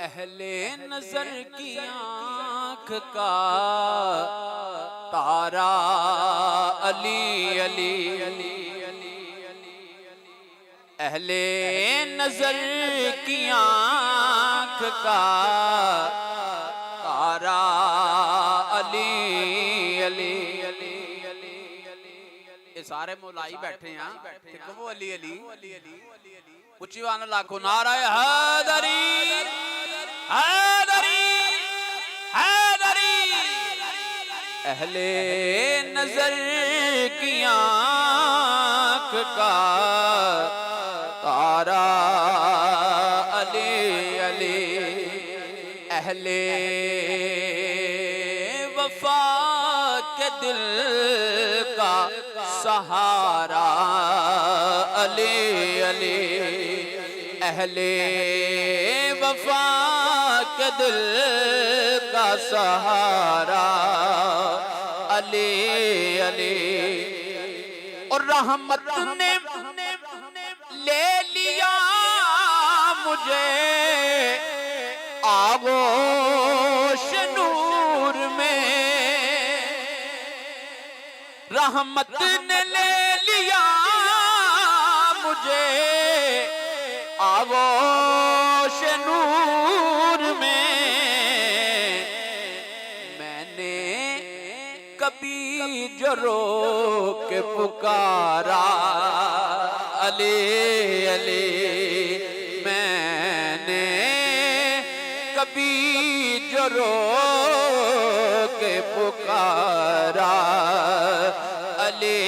अहले नजर की आँख का तारा अली अली, अहले नजर की आँख का तारा अली अली। ये सारे मौलाई बैठे हैं, वो अली अली उच्ची वाला लाखों नाराय हैदरी हैदरी हैदरी। अहले नजर की आँख का तारा अली अली, अहले वफा के दिल का सहारा अली अली, अहले वफा के दिल का सहारा अली अली। और रहमत ने ले लिया मुझे आगोश नूर में, रहमत ने ले लिया मुझे आगोश नूर में। मैंने कभी जो रो के पुकारा अली अली, मैंने कभी जो रो के पुकारा अली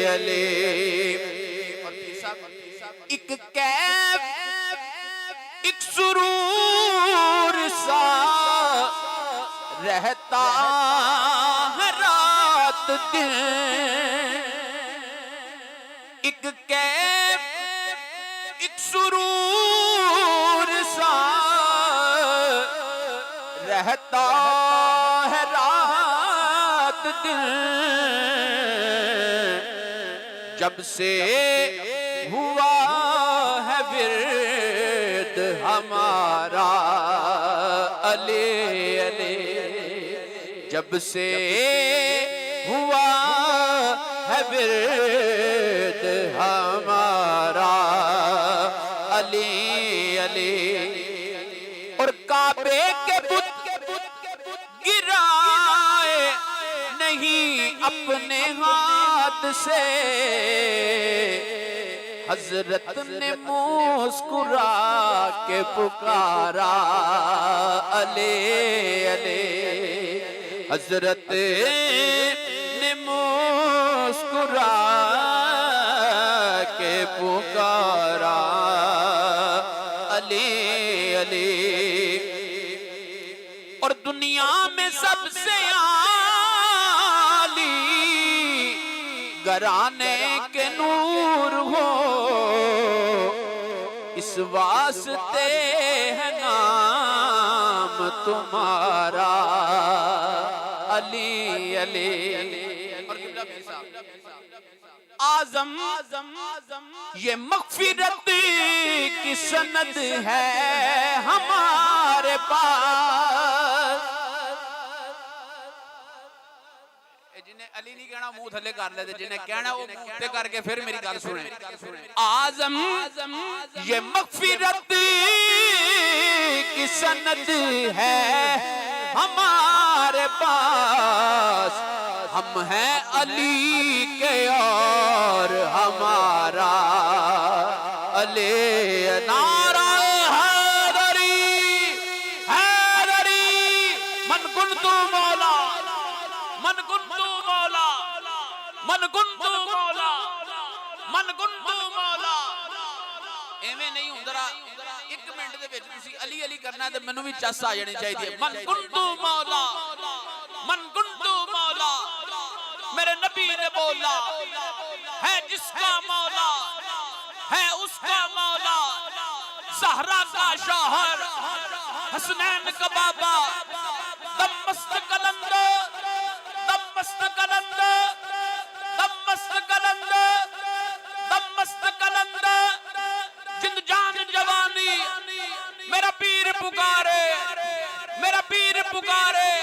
अली। एक कैफ एक सुरूर सा रहता है रात दिन, एक कैफ एक सुरूर सा रहता है रात दिन। जब से हुआ है विर्द हमारा अली अली, जब से हुआ है विर्द हमारा अली अली। और काबे के बुत गिराए नहीं अपने हाथ से, हजरत ने मुस्कुरा के पुकारा अले अले, हजरत ने मुस्कुरा के पुकारा अले अले। और दुनिया में सबसे आली घराने के नूर हो, इस वास्ते है नाम तुम्हारा अली अली। आजम ये मग़फ़िरत की सनद है हमारे पास। जिन्हें अली नहीं कहना मुंह थले कर लेते, जिन्हें कहना वो मुंह पे करके फिर मेरी गल सुने। आजम ये मग़फ़िरत की सनद है हमारे पास। हम हैं अली के और हमारा अली। नारा हैदरी हैदरी, मन कुन्तु मौला मन कुन्तु मौला मन कुन्तु मौला मन कुन्तु मौला। एवें नहीं हुंदा, एक मिनट दे विच तुसीं अली अली करना ते मैनूं भी चस आ जानी चाहिए। मन कुन्तु मौला मन कुन्तु मौला। मेरे नबी ने बोला है जिसका मौला है उसका मौला। ज़हरा का शौहर हसनैन का बाबा, दम मस्त कलंद दम मस्त कलंद दम मस्त कलंद दम मस्त कलंद। जिंद जान जवानी मेरा पीर पुकारे, मेरा पीर पुकारे।